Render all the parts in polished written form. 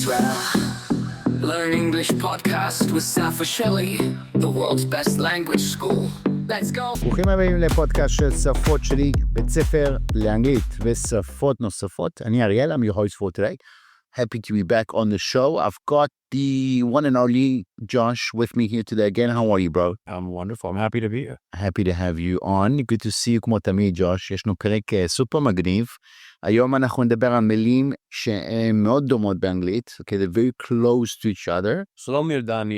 Israel. Learn English podcast with Safa Shelley, the world's best language school. Let's go. ברוכים הבאים לפודקאסט של שפות שלי, בית ספר לאנגלית ושפות נוספות. אני אריאל, I'm your host for today. Happy to be back on the show. I've got the one and only Josh with me here today again. How are you, bro? I'm wonderful. I'm happy to be here. Happy to have you on. Good to see you כמו תמיד, ג'וש. יש לנו פרק סופר מגניב. היום אנחנו נדבר על מילים שהן מאוד דומות באנגלית. Okay, they're very close to each other. So לא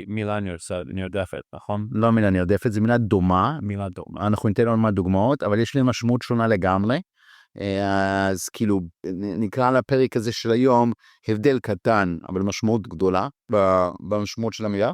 מילה נרדפת, נכון? לא מילה נרדפת, זו מילה דומה. מילה דומה. אנחנו ניתן עוד דוגמאות, אבל יש לי משמעות שונה לגמרי. אז כאילו נקרא לפרק הזה של היום הבדל קטן אבל משמעות גדולה במשמעות של המילה.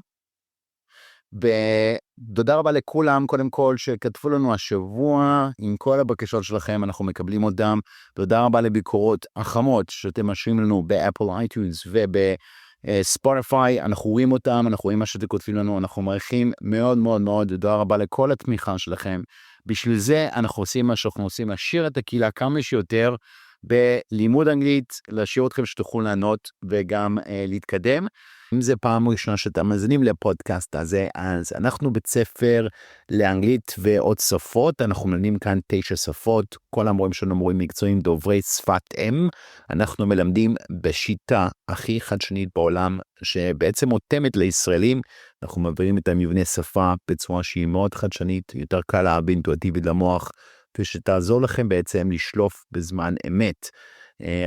ותודה רבה לכולם קודם כל שכתבו לנו השבוע עם כל הבקשות שלכם, אנחנו מקבלים אותם. תודה רבה לביקורות החמות שאתם משאירים לנו באפל אייטיונס ובספוטיפיי, אנחנו רואים אותם, אנחנו רואים מה שאתם כותבים לנו, אנחנו מעריכים מאוד מאוד מאוד. תודה רבה לכל התמיכה שלכם. בשביל זה אנחנו עושים מה שאנחנו עושים, להשאיר את הקהילה כמה שיותר בלימוד אנגלית, להשאיר אתכם שתוכלו לענות וגם להתקדם. אם זה פעם ראשונה שאתם מאזינים לפודקאסט הזה, אז אנחנו בית ספר לאנגלית ועוד שפות, אנחנו מלמדים כאן 9 שפות, כל המורים שלנו מורים מקצועיים דוברי שפת אם, אנחנו מלמדים בשיטה הכי חדשנית בעולם, שבעצם מותאמת לישראלים, אנחנו מעבירים את המבנה שפה בצורה שהיא מאוד חדשנית, יותר קלה ואינטואיטיבית למוח, ושתעזור לכם בעצם לשלוף בזמן אמת.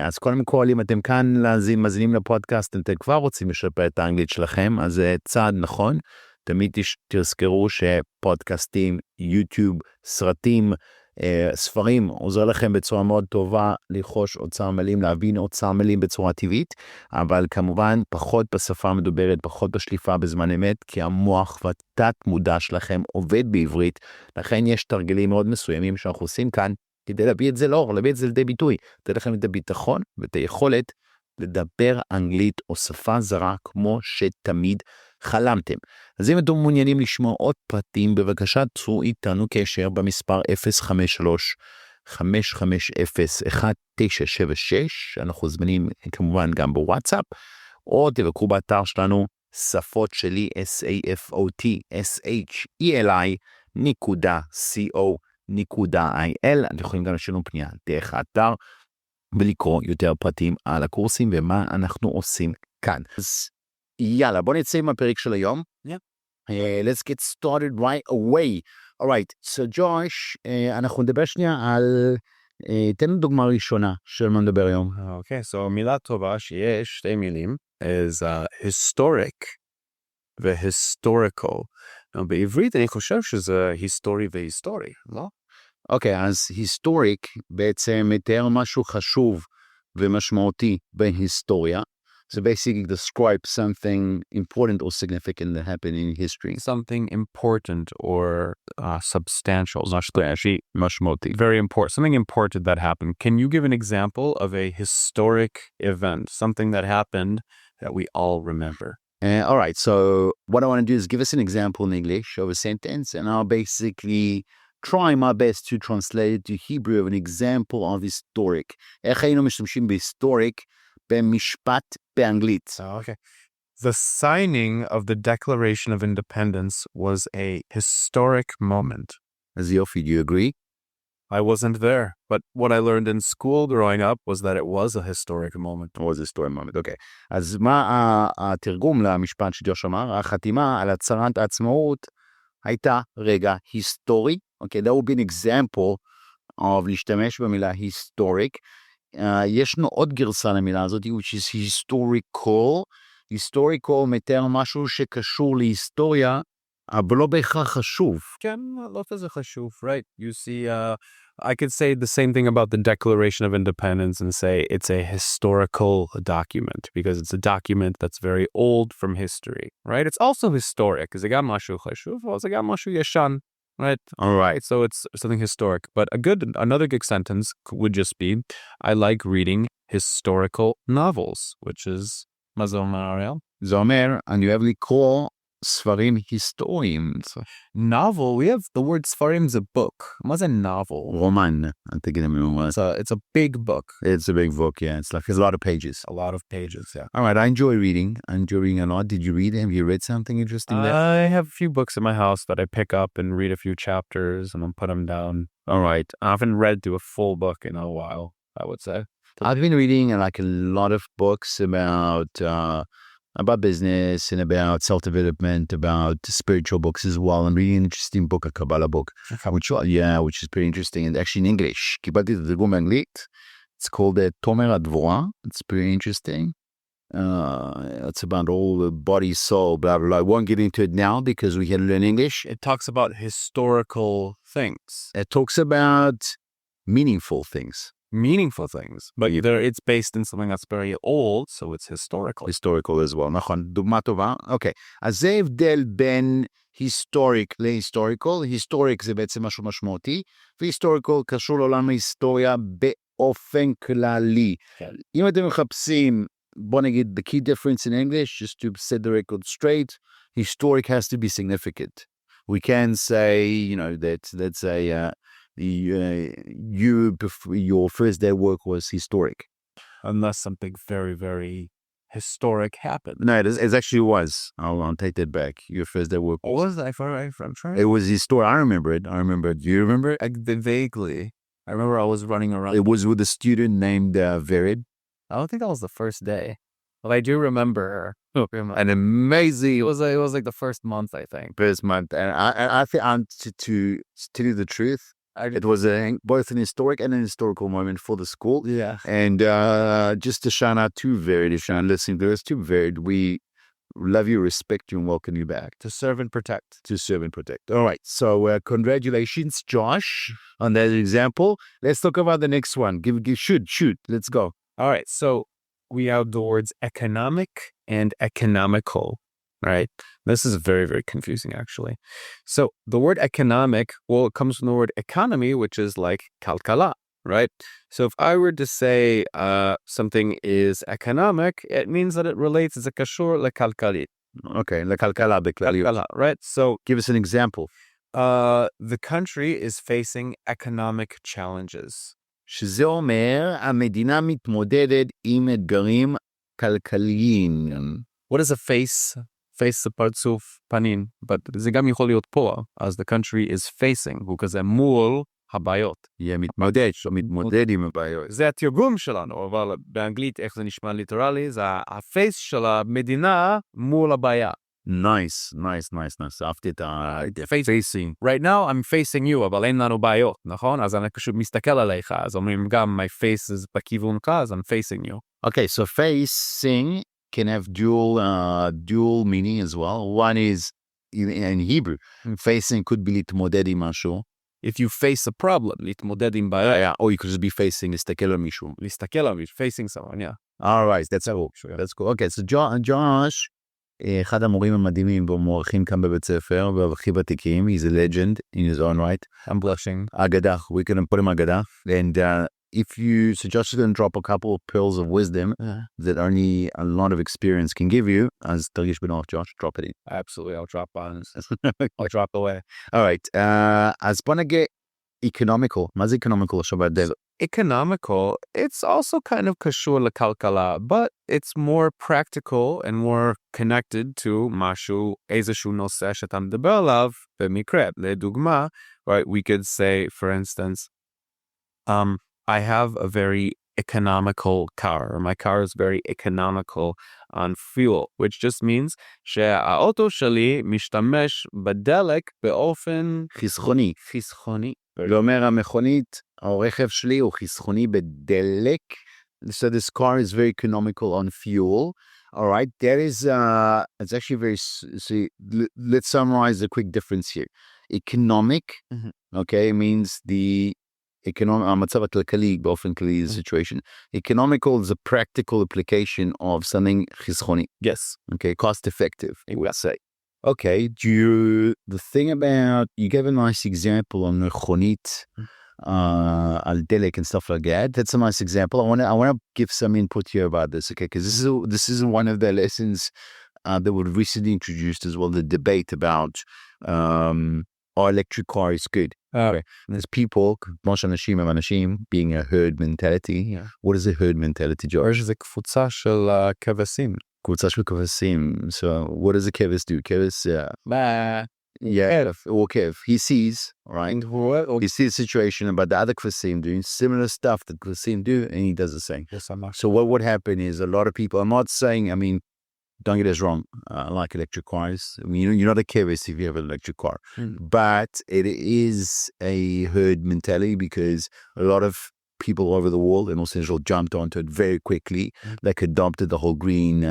אז קודם כל, אם אתם כאן מאזינים לפודקאסט, אתם כבר רוצים לשפר את האנגלית שלכם, אז זה צעד נכון. תמיד תזכרו שפודקאסטים, יוטיוב, סרטים, ספרים, עוזר לכם בצורה מאוד טובה לרכוש אוצר מילים, להבין אוצר מילים בצורה טבעית, אבל כמובן פחות בשפה מדוברת, פחות בשליפה בזמן אמת, כי המוח והתת מודע שלכם עובד בעברית, לכן יש תרגילים מאוד מסוימים שאנחנו עושים כאן, כדי להביא את זה לאור, להביא את זה לידי ביטוי, לתת לכם את הביטחון ואת היכולת לדבר אנגלית או שפה זרה כמו שתמיד חלמתם. אז אם אתם מעוניינים לשמוע עוד פרטים, בבקשה צרו איתנו קשר במספר 053-550-1976, אנחנו זמינים כמובן גם בוואטסאפ, או תבקרו באתר שלנו שפות שלי, safotsheli.co.il, אתם יכולים גם לשאול לנו פנייה דרך האתר ולקרוא יותר פרטים על הקורסים ומה אנחנו עושים כאן. אז יאללה, בוא נצא עם הפרק של היום. Let's get started right away. Alright, so Josh, אנחנו נדבר שנייה על, תן לנו דוגמה ראשונה של מה נדבר היום. Okay, so מילה טובה שיש שתי מילים, is historic ו-historical. בעברית אני חושב שזה היסטורי והיסטורי, לא? אוקיי, אז historic בעצם מתאר משהו חשוב ומשמעותי בהיסטוריה. So basically describe something important or significant that happened in history. Something important or substantial. Actually, משמעותי. Very important. Something important that happened. Can you give an example of a historic event? Something that happened that we all remember. All right, so what I want to do is give us an example in English of a sentence, and I'll basically try my best to translate it to Hebrew of an example of historic. איך היינו משתמשים בהיסטוריק במשפט באנגלית? Okay. The signing of the Declaration of Independence was a historic moment. אז יופי, do you agree? I wasn't there, but what I learned in school growing up was that it was a historic moment. It was a historic moment, okay. אז מה התרגום למשפט שג'וש אמר? החתימה על הצהרת העצמאות הייתה רגע היסטורי. Okay, that would be an example of להשתמש במילה historic. ישנו עוד גרסה למילה הזאת, which is historical. historical מתאר משהו שקשור להיסטוריה, אבל לא בהכרח חשוב. כן, לא כזה חשוב, right? You see, I could say the same thing about the Declaration of Independence and say it's a historical document because it's a document that's very old from history, right? It's also historic, זה גם משהו חשוב, אבל זה גם משהו ישן. Right. All right. So it's something historic. But another good sentence would just be, I like reading historical novels, which is מה זה אומר, אריאל? זה אומר, אני אוהב לקרוא ספרים היסטוריים. Novel, we have the word ספרים is a book. מה זה novel? רומן, אל תגיד לנו. It's a big book. It's a big book, yeah. It's like, it's a lot of pages. A lot of pages, yeah. All right, I enjoy reading. I enjoy reading a lot. Did you read? Have you read something interesting there? I have a few books in my house that I pick up and read a few chapters and then put them down. All right. I haven't read through a full book in a while, I would say. I've been reading like a lot of books about business and about self-development, about spiritual books as well. I'm reading an interesting book, a Kabbalah book, which is pretty interesting. And actually in English, קיבלתי את התרגום באנגלית. It's called תומר הדבורה. It's pretty interesting. It's about all the body, soul, blah, blah, blah. I won't get into it now because we had to learn English. It talks about historical things. It talks about meaningful things. Meaningful things, but either it's based in something that's very old, so it's historical. Historical as well, נכון, דוגמה טובה. אוקיי, אז זה הבדל בין historic להיסטוריקל. historic זה בעצם משהו משמעותי, והיסטוריקל קשור לעולם ההיסטוריה באופן כללי. אם אתם מחפשים, בוא נגיד, the key difference in English, just to set the record straight, historic has to be significant. We can say, you know, that let's say, your first day at work was historic. Unless something very, very historic happened. No, it actually was. I'll take that back. Your first day at work was I'm trying. It was historic. I remember it. Do you remember it? Vaguely. I remember I was running around. It was with a student named Verid. I don't think that was the first day. But I do remember her. An amazing. It was like the first month, I think. First month. And I think to tell you the truth, it was both an historic and an historical moment for the school. Yeah. And just to shout out to Verid, if you're listening to us, to Verid, we love you, respect you, and welcome you back. To serve and protect. To serve and protect. All right. So congratulations, Josh, on that example. Let's talk about the next one. Shoot. Let's go. All right. So we have the words economic and economical. Right? This is very, very confusing, actually. So the word economic, well, it comes from the word economy, which is like kalkala, right? So if I were to say something is economic, it means that it relates as a kashur lekalkalit. Okay, lekalkala בכלליות. Right? So give us an example. The country is facing economic challenges. שזה אומר, המדינה מתמודדת עם אתגרים כלכליים. What is a face? Face זה פרצוף פנים, but זה גם יכול להיות פה, as the country is facing, הוא כזה מול הבעיות. יהיה מתמודד עם הבעיות. זה התרגום שלנו, אבל באנגלית איך זה נשמע ליטרלי, זה הפייס של המדינה מול הבעיה. Nice. אהבתי את ה-facing. Right now I'm facing you, אבל אין לנו בעיות, נכון? אז אני פשוט מסתכל עליך, אז אומרים גם my face is בכיוונך, אז I'm facing you. Okay, so facing can have dual meaning as well. One is in Hebrew. Facing could be להתמודד עם משהו. If you face a problem, להתמודד עם בעיה. Or you could just be facing, להסתכל על מישהו. להסתכל על מישהו, facing someone, yeah. All right, that's cool. That's cool. Okay, so Josh, אחד המורים המדהימים ומוערכים כאן בבית ספר, והכי ותיקים, he's a legend in his own right. I'm blushing. אגדה, we can put him אגדה. And so Josh is going to drop a couple of pearls of wisdom that only a lot of experience can give you. As תרגיש בנוח, Josh, drop it in. Absolutely, I'll drop on. I'll drop away. All right, אז בוא נגיד economical. מה זה economical עכשיו בהבדל? Economical, it's also kind of קשור לכלכלה, but it's more practical and more connected to משהו, איזשהו נושא שאתה מדבר עליו, במקרה, לדוגמה, right, we could say, for instance, I have a very economical car, or my car is very economical on fuel, which just means שהאוטו שלי משתמש בדלק באופן חסכוני. חסכוני. זה אומר המכונית, הרכב שלי הוא חסכוני בדלק. So this car is very economical on fuel. All right, that is, it's actually very, see, let's summarize the quick difference here. Economic, okay, means the המצב הכלכלי באופן כללי the situation. Economical is a practical application of something חסכוני. Yes. Okay, cost effective, I would say. Okay, the thing about, you gave a nice example on מכונית, על דלק and stuff like that. That's a nice example. I want to give some input here about this, okay, because this is one of the lessons they were recently introduced as well the debate about our electric car is good. Okay. There's people, כמו שאנשים הם אנשים, being a herd mentality. Yeah. What is a herd mentality, George? זה קבוצה של כבשים. קבוצה של כבשים. So what does a כבש do? כבש, yeah, or kev. He sees, right? He sees a situation about the other kvasim doing similar stuff that kvasim do, and he does the same. Yes, I'm not. So what would happen is a lot of people, I'm not saying, I mean, don't get us wrong, I like electric cars. I mean, you're not a kevis if you have an electric car. But it is a herd mentality because a lot of people over the world and also Israel jumped onto it very quickly, like adopted the whole green,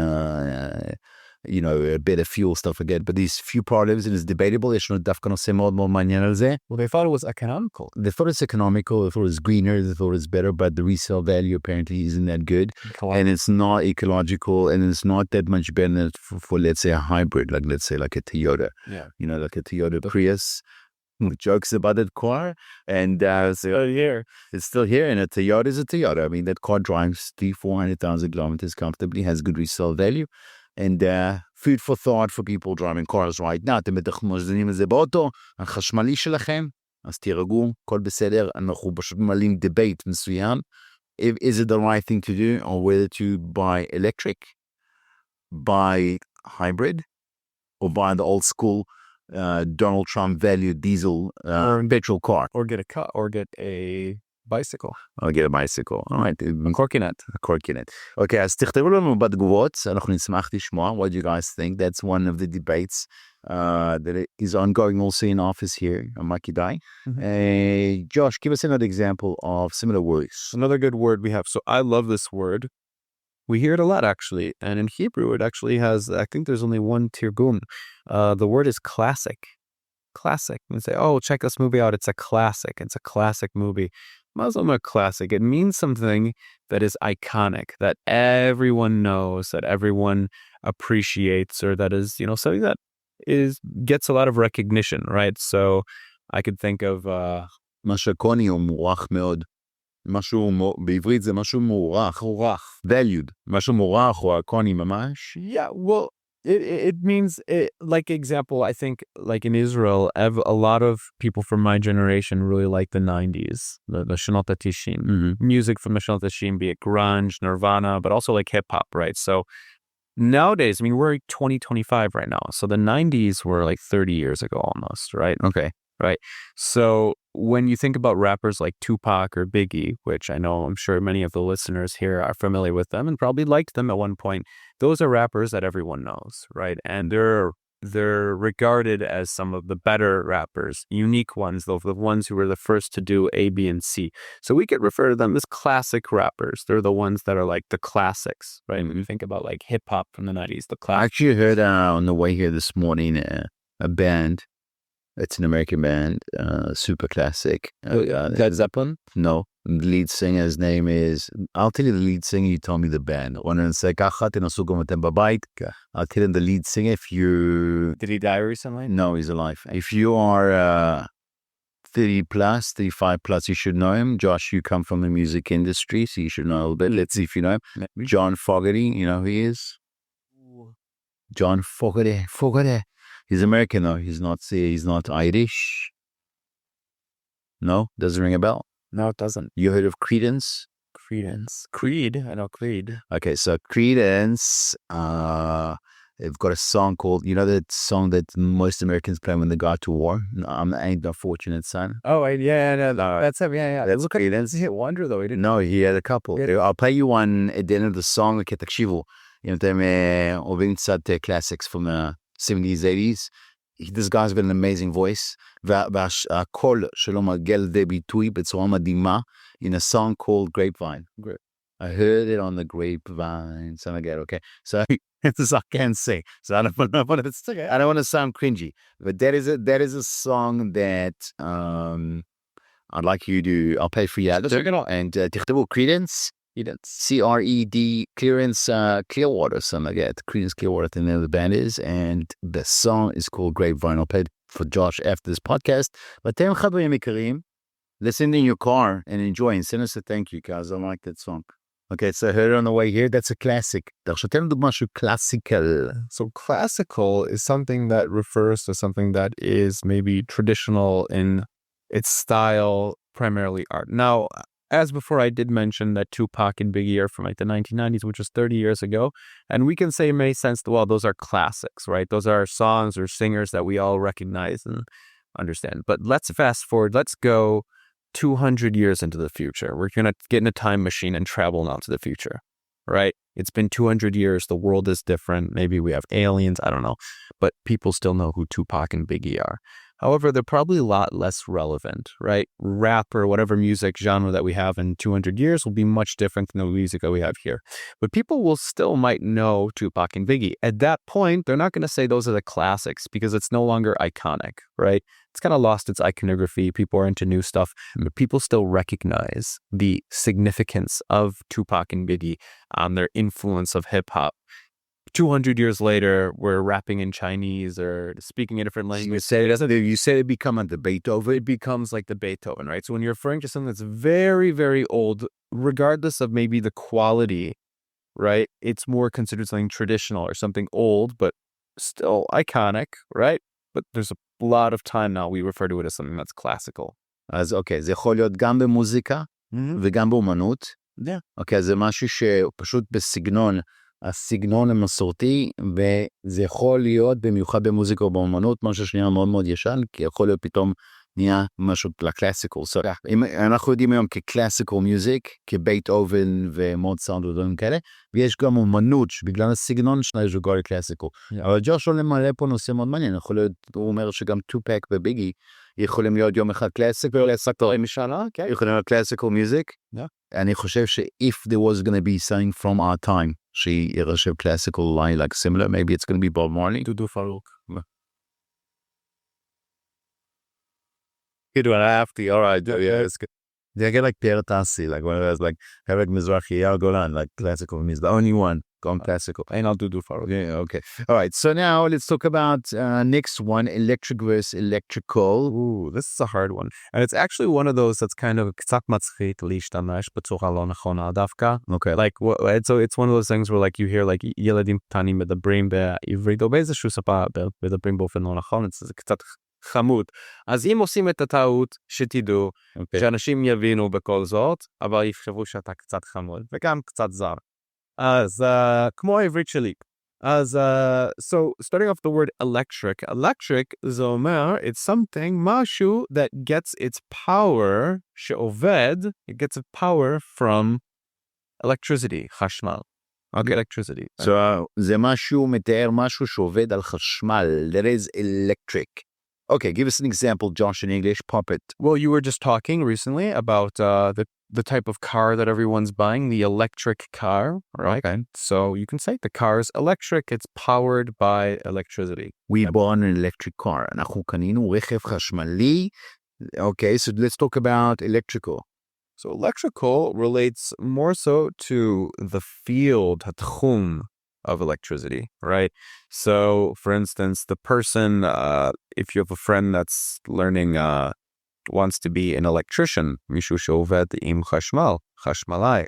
better fuel stuff again. But these few problems, and it's debatable. יש לנו דווקא נושא מאוד מאוד מעניין על זה. Well, they thought it was economical. They thought it's economical, they thought it's greener, they thought it's better, but the resale value apparently isn't that good. And it's not ecological, and it's not that much better for let's say, a hybrid, like let's say like a Toyota. Yeah. Like a Toyota Prius. Jokes about that car. And Still here. it's still here, and a Toyota is a Toyota. I mean, that car drives 300,000-400,000 kilometers comfortably, has good resale value. And food for thought for people driving cars right now. אתם בטח מוזנים את זה באוטו, החשמלי שלכם, אז תירגעו, הכל בסדר, אנחנו פשוט מעלים debate מסוים. Is it the right thing to do, or whether to buy electric, buy hybrid, or buy the old school Donald Trump value diesel petrol car? Or get a car, or get a bicycle. I'll get a bicycle. All right. קורקינט. קורקינט. אוקיי, אז תכתבו לנו בתגובות, אנחנו נשמח לשמוע. What do you guys think? That's one of the debates that is ongoing also in office here on Makidai. Josh, give us another example of similar words. Another good word we have. So I love this word. We hear it a lot, actually. And in Hebrew, it actually has, I think there's only one tirgum. The word is classic. Classic. And say, oh, check this movie out. It's a classic. It's a classic movie. Muslim or classic, it means something that is iconic, that everyone knows, that everyone appreciates, or that is, something that gets a lot of recognition, right? So I could think of משהו קוני הוא מוערך מאוד. בעברית זה משהו מוערך. valued. משהו מוערך או הקוני ממש. Yeah, well, it means, like example, I think like in Israel, a lot of people from my generation really like the 90s, the Shanot HaTishim, music from the Shanot HaTishim, be it grunge, Nirvana, but also like hip hop, right? So nowadays, I mean, we're 2025 right now. So the 90s were like 30 years ago almost, right? Okay. Right. So when you think about rappers like Tupac or Biggie, which I know I'm sure many of the listeners here are familiar with them and probably liked them at one point, those are rappers that everyone knows, right? And they're regarded as some of the better rappers, unique ones, the ones who were the first to do A, B, and C. So we could refer to them as classic rappers. They're the ones that are like the classics, right? When you think about like hip hop from the 90s, the classics. I actually heard on the way here this morning a band. It's an American band, super classic. Led Zeppelin? No. The lead singer's name is, I'll tell you the lead singer, you tell me the band. I'll tell you the lead singer if you... Did he die recently? No, he's alive. If you are 30 plus, 35 plus, you should know him. Josh, you come from the music industry, so you should know a little bit. Let's see if you know him. John Fogerty, you know who he is? John Fogerty. He's American though. He's not Irish. No? Doesn't ring a bell? No, it doesn't. You heard of Creedence? Creed. I know Creed. Okay, so Creedence, they've got a song called, that song that most Americans play when they go out to war? I ain't no fortunate son. Oh, no. That's him. Yeah. That's Creedence. He hit Wonder though. He didn't. No, he had a couple. Yeah. I'll play you one at the end of the song. Okay, תקשיבו. אם אתם אוהבים קצת classics from the 70s, 80s. This guy's got an amazing voice. והקול שלו מגיע לידי ביטוי בצורה מדהימה in a song called Grapevine. I heard it on the grapevine. Something like that, okay? So this I can't say. So I don't want to sound cringy. But that is a song that I'd like you to, I'll pay for you. And תכתבו Creedence. C-R-E-D, Clearance, Clearwater, something like that. Creedence Clearwater, the name of the band is. And the song is called Grapevine. I'll play it for Josh after this podcast. But אתם חברים יקרים, listen in your car and enjoy and send us a thank you, guys. I like that song. Okay, so I heard it on the way here, that's a classic. עכשיו תן לנו דוגמה של classical. So classical is something that refers to something that is maybe traditional in its style, primarily art. Now, as before, I did mention that Tupac and Biggie are from like the 1990s, which was 30 years ago. And we can say in many sense, well, those are classics, right? Those are songs or singers that we all recognize and understand. But let's fast forward. Let's go 200 years into the future. We're going to get in a time machine and travel now to the future, right? It's been 200 years. The world is different. Maybe we have aliens. I don't know. But people still know who Tupac and Biggie are. However, they're probably a lot less relevant, right? Rap or whatever music genre that we have in 200 years will be much different than the music that we have here. But people will still might know Tupac and Biggie. At that point, they're not going to say those are the classics because it's no longer iconic, right? It's kind of lost its iconography. People are into new stuff, but people still recognize the significance of Tupac and Biggie, their influence of hip-hop. 200 years later, we're rapping in Chinese or speaking a different language. You say it become the Beethoven? It becomes like the Beethoven, right? So when you're referring to something that's very, very old, regardless of maybe the quality, right? It's more considered something traditional or something old, but still iconic, right? But there's a lot of time now we refer to it as something that's classical. אז אוקיי, זה יכול להיות גם במוזיקה וגם באומנות. אוקיי, זה משהו שפשוט בסגנון, הסגנון המסורתי, וזה יכול להיות במיוחד במוזיקה או באומנות, משהו שנהיה מאוד מאוד ישן, כי יכול להיות פתאום נהיה משהו לקלאסיקל. אם אנחנו יודעים היום כקלאסיקל מיוזיק, כבייטהובן ומוצרט ודברים כאלה, ויש גם אומנות שבגלל הסגנון שלה יש גורי קלאסיקל. אבל ג'וש עולה מלא פה נושא מאוד מעניין, הוא אומר שגם טופק וביגי יכולים להיות יום אחד קלאסיקל, יכולים להיות קלאסיקל מיוזיק. אני חושב ש-if there was going to be something from our time, שירשב קלאסיקל like similar, maybe it's going to be Bob Marley. דודו פרוק. You do an after, all right, yeah, it's good. They get like Pierre Tassi, like one of those, like Herek Mizrahi, Golan, like classical music, the only one gone classical. And I'll do Farouk. Yeah, okay. All right, so now let's talk about next one, electric versus electrical. Ooh, this is a hard one. And it's actually one of those that's kind of קצת מצחיק להשתמש בצורה לא נכונה דווקא. Okay. Like, so it's one of those things where like you hear like ילדים קטנים מדברים בעברית, או באיזשהו שפה מדברים באופן לא נכון, זה קצת חמוד. אז אם עושים את הטעות, שתדעו, שאנשים יבינו בכל זאת, אבל יחשבו שאתה קצת חמוד, וגם קצת זר. אז כמו העברית שלי. אז, so starting off the word electric זה אומר, it's something, משהו that gets its power, שעובד, it gets its power from electricity, חשמל. Okay, electricity. So, זה משהו, מתאר משהו שעובד על חשמל, that is electric. Okay, give us an example, Josh, in English. Pop it. Well, you were just talking recently about the type of car that everyone's buying, the electric car, right? Okay. So you can say the car is electric. It's powered by electricity. We bought an electric car. אנחנו קנינו רכב חשמלי. Okay, so let's talk about electrical. So electrical relates more so to the field, התחום, of electricity, right? So, for instance, the person, if you have a friend that's learning, wants to be an electrician, מישהו שעובד עם חשמל,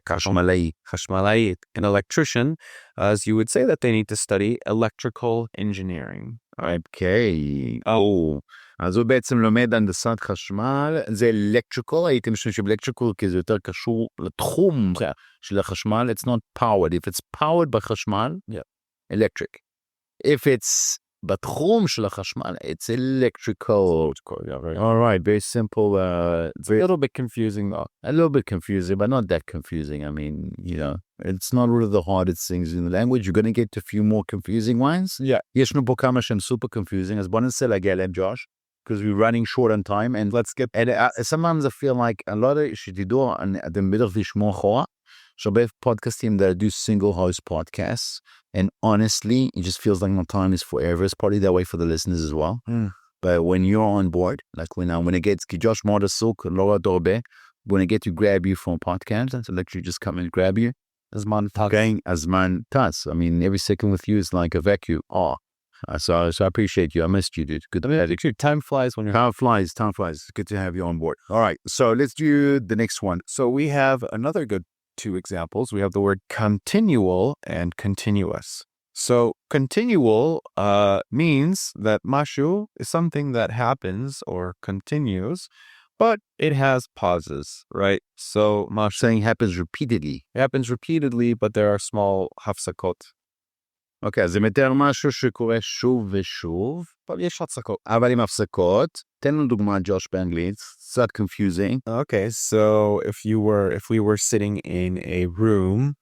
חשמלאי, an electrician, as you would say that they need to study electrical engineering. Okay. Oh. אז הוא בעצם לומד הנדסת חשמל, זה electrical, הייתי משום שבאלקטריקל, כי זה יותר קשור לתחום של החשמל, it's not powered. If it's powered בחשמל, electric. If it's בתחום של החשמל, it's electrical. All right, very simple. It's a little bit confusing though. A little bit confusing, but not that confusing. I mean, it's not one of the hardest things in the language. You're going to get a few more confusing ones. Yeah. יש לנו פה כמה שהם super confusing, אז בוא ננסה להגיע להם, Josh. Because we're running short on time, and let's get. And sometimes I feel like a lot of שתדעו, אתם בטח תשמעו אחורה, שהרבה פודקאסטים that do single host podcasts, and honestly, it just feels like my time is forever. It's probably that way for the listeners as well. But when you're on board, like when it gets, כי ג'וש מאוד עסוק, לא רואה אותו הרבה, when I get to grab you from a podcast, and to literally just come and grab you, הזמן טס. I mean, every second with you is like a vacuum. So I appreciate you. I missed you, dude. Good. Actually, time flies when you're... Time flies. It's good to have you on board. All right, so let's do the next one. So we have another good two examples. We have the word continual and continuous. So continual means that mashu is something that happens or continues, but it has pauses, right? So mashu saying happens repeatedly. happens repeatedly, but there are small hafsakot. אוקיי, אז זה מתאר משהו שקורה שוב ושוב, אבל יש הפסקות. אבל עם הפסקות. תן לנו דוגמה, ג'וש, באנגלית. קצת confusing. Okay, so if we were sitting in a room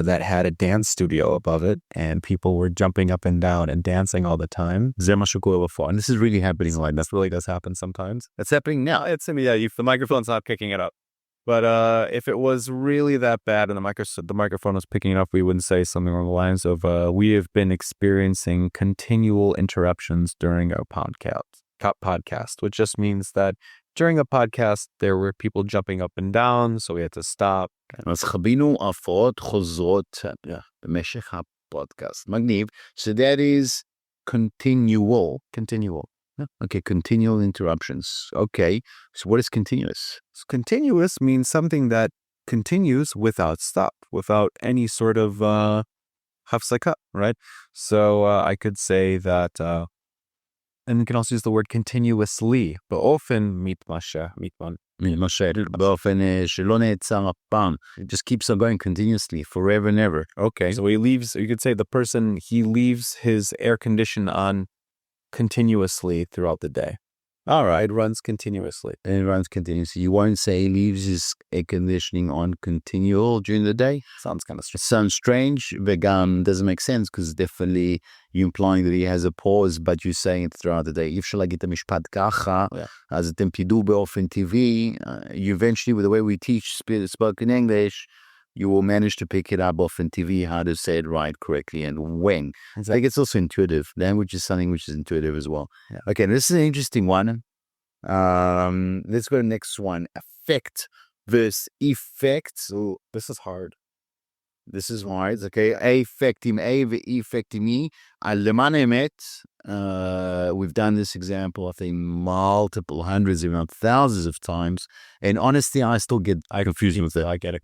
that had a dance studio above it, and people were jumping up and down and dancing all the time, זה מה שקורה בפועל. And this is really happening right now. this really does happen sometimes. It's happening now. It's if the microphone's not picking it up. But if it was really that bad and the microphone was picking it up, we wouldn't say something along the lines of we have been experiencing continual interruptions during our podcast, which just means that during the podcast there were people jumping up and down, so we had to stop. אז חווינו הפרעות חוזרות במשך הפודקאסט. מגניב. So that is continual. Okay, continual interruptions. Okay, so what is continuous? So continuous means something that continues without stop, without any sort of hafsaka, right? So I could say that, and we can also use the word continuously, but often mitman. באופן שלא נעצר אף פעם. It just keeps on going continuously, forever and ever. Okay, so you could say the person, he leaves his air condition on continuously throughout the day. All right, runs continuously. And it runs continuously. You won't say he leaves his air conditioning on continual during the day. Sounds kind of strange. Sounds strange, וגם doesn't make sense, because definitely you're implying that he has a pause, but you're saying it throughout the day. אי אפשר להגיד את המשפט ככה, אז אתם תדעו באופן טבעי, you eventually, with the way we teach spoken English, you will manage to pick it up often TV, how to say it right, correctly, and when. Exactly. Like, it's also intuitive. Language is something which is intuitive as well. Yeah. Okay, this is an interesting one. Let's go to the next one. Affect versus effect. So This is hard. this is hard, okay? affecting A affecting me. למען האמת, we've done this example, I think, multiple hundreds, if not thousands of times. And honestly, I still get confused with it. I get it.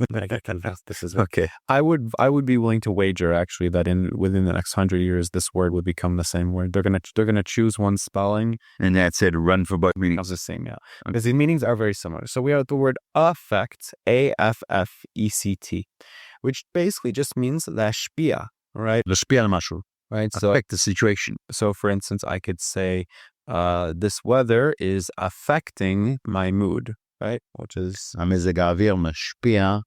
This is Okay. I would be willing to wager actually that within the next 100 years this word would become the same word. They're gonna choose one spelling. And that's it. Run for both meanings. It's the same, yeah. Because the meanings are very similar. So we have the word affect, AFFECT, which basically just means להשפיע, right? להשפיע על משהו. Right. So Affect the situation. So for instance, I could say, this weather is affecting my mood, right? Which is המזג האוויר משפיע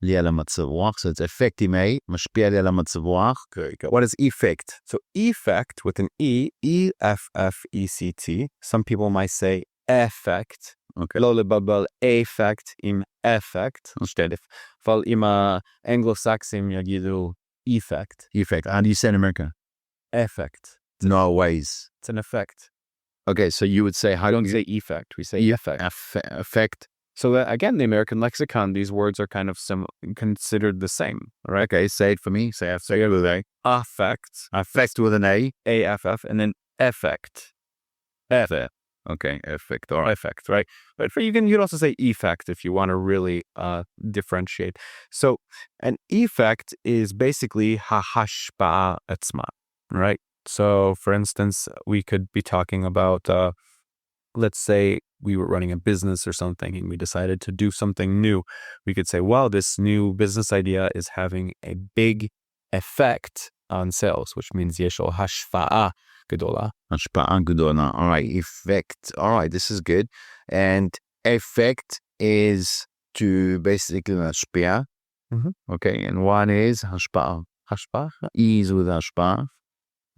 לי על המצב רוח. So it's affecting me, משפיע לי על המצב רוח. what is effect? So effect with an E, EFFECT. Some people might say effect. Okay. לא לבלבל effect עם effect. אבל אם האנגלו-סקסים יגידו effect. Effect. How do you say in America? Effect. No ways. It's an effect. Okay, so you would say, how We don't don't say effect. We say effect. Affect. So that, again, the American lexicon, these words are kind of considered the same, right? Okay, say it for me. Say it with A. Affect. Affect with an A. AFF, and then effect. Effect. Okay, effect. All right. Effect, right? But you can also say effect if you want to really differentiate. So an effect is basically hahashpa etzma, right? So for instance, we could be talking about, let's say we were running a business or something and we decided to do something new. We could say, well, this new business idea is having a big effect on sales, which means yesho hashfa'a גדולה. השפעה גדולה. All right, effect. All right, this is good. And effect is to basically להשפיע. Okay, and one is השפעה. השפעה? E is with השפעה.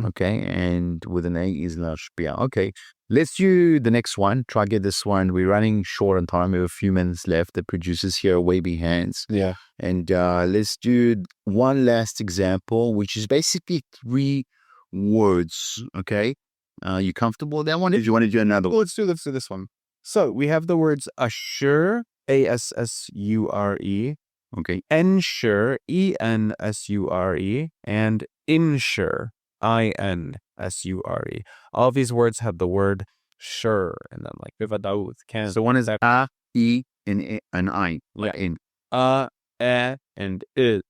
Okay, and with an A is להשפיע. Okay, let's do the next one. Try get this one. We're running short on time. We have a few minutes left. The producers here are waving hands. Yeah. And let's do one last example, which is basically 3 words. Okay, you comfortable with that one? If you want to do another one, Let's do this one. So we have the words assure, ASSURE, okay, ensure, ENSURE, and insure, INSURE. All of these words have the word sure in them, like bivadaut, can. so one is A, E, and I. Yeah. In and is.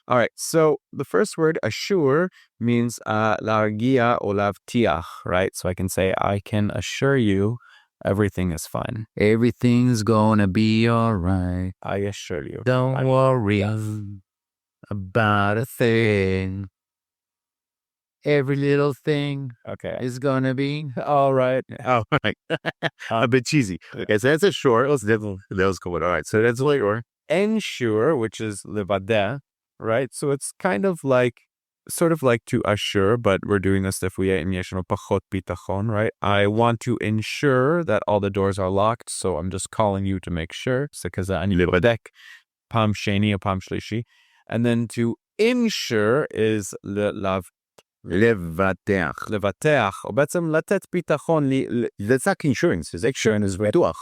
All right, so the first word, assure, means להרגיע או להבטיח, right? So I can say, I can assure you everything is fine. Everything's gonna be all right. I assure you. Don't worry about a thing. Every little thing Okay. is gonna be All right. all right. A bit cheesy. Okay, so that's assure. Let's go with all right. So that's later. Insure, which is לבדל, right? So it's kind of like, sort of like to assure, but we're doing this if we יש לנו פחות ביטחון, right? I want to ensure that all the doors are locked, so I'm just calling you to make sure. So כזה אני לבדק פעם שני או פעם שלישי. And then to insure is לבטח. לבטח, או בעצם לתת ביטחון. That's not insurance. It's insurance ביטוח.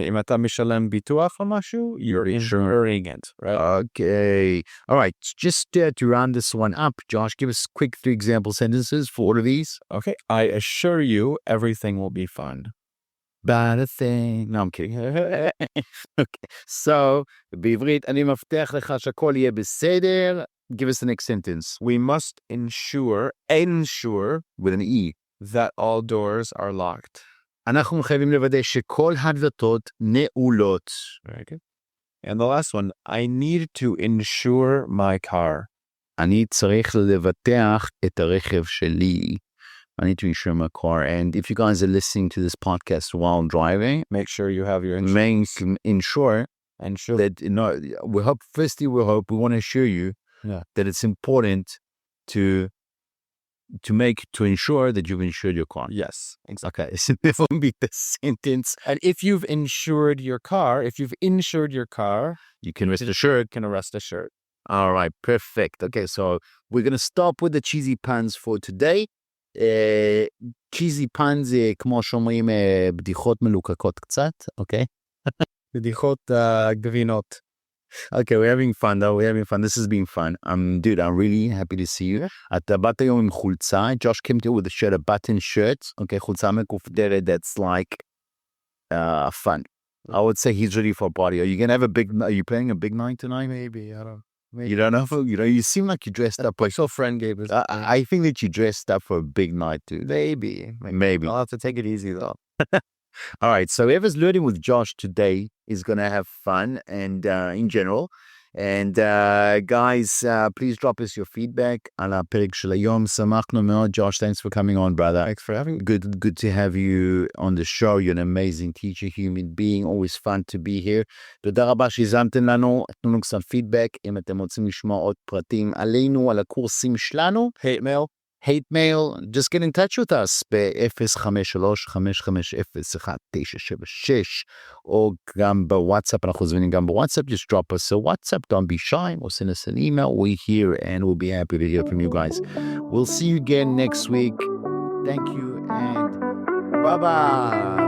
אם אתה משלם ביטוח או משהו, you're insuring it, right? Okay. All right. Just to round this one up, Josh, give us quick 3 example sentences for all of these. Okay. I assure you everything will be fun. Bad a thing. No, I'm kidding. Okay. So, בעברית, אני מבטיח לך שהכל יהיה בסדר. Give us the next sentence. We must ensure With an E. that all doors are locked. אנחנו חייבים לוודא שכל הדלתות נעולות. Very good. And the last one, I need to insure my car. אני צריך לבטח את הרכב שלי. I need to insure my car. And if you guys are listening to this podcast while driving, Make sure you have your insurance. ensure Ensure that, we want to assure you that it's important to ensure that you've insured your car. Yes. Okay, so this will be the sentence. And if you've insured your car, You can rest assured. rest assured. All right, perfect. Okay, so we're going to stop with the cheesy puns for today. cheesy puns זה כמו שאומרים בדיחות מלוקקות קצת, okay? בדיחות גבינות. Okay, we're having fun though. We're having fun. This has been fun. Dude, I'm really happy to see you. אתה באת היום עם חולצה. Josh came to with a shirt, a button shirt. Okay, חולצה מכופתרת that's like fun. I would say he's ready for a party. Are you playing a big night tonight? Maybe, I don't know. Maybe. You don't know? You seem like you dressed up like... So friend gave us. I think that you dressed up for a big night too. Maybe. I'll have to take it easy though. All right, so whoever's learning with Josh today is going to have fun and in general. And guys, please drop us your feedback על הפרק של היום. שמחנו מאוד. Josh, thanks for coming on, brother. Thanks for having me. Good to have you on the show. You're an amazing teacher, human being. Always fun to be here. תודה רבה שהזמתם לנו. תנו לנו קצת פידבק. אם אתם רוצים לשמוע עוד פרטים עלינו, על הקורסים שלנו. Hate mail, just get in touch with us ב-053-550-1976 או גם בוואטסאפ, אנחנו זמינים גם בוואטסאפ, just drop us a WhatsApp, don't be shy, or send us an email, we're here and we'll be happy to hear from you guys. We'll see you again next week. Thank you and bye-bye.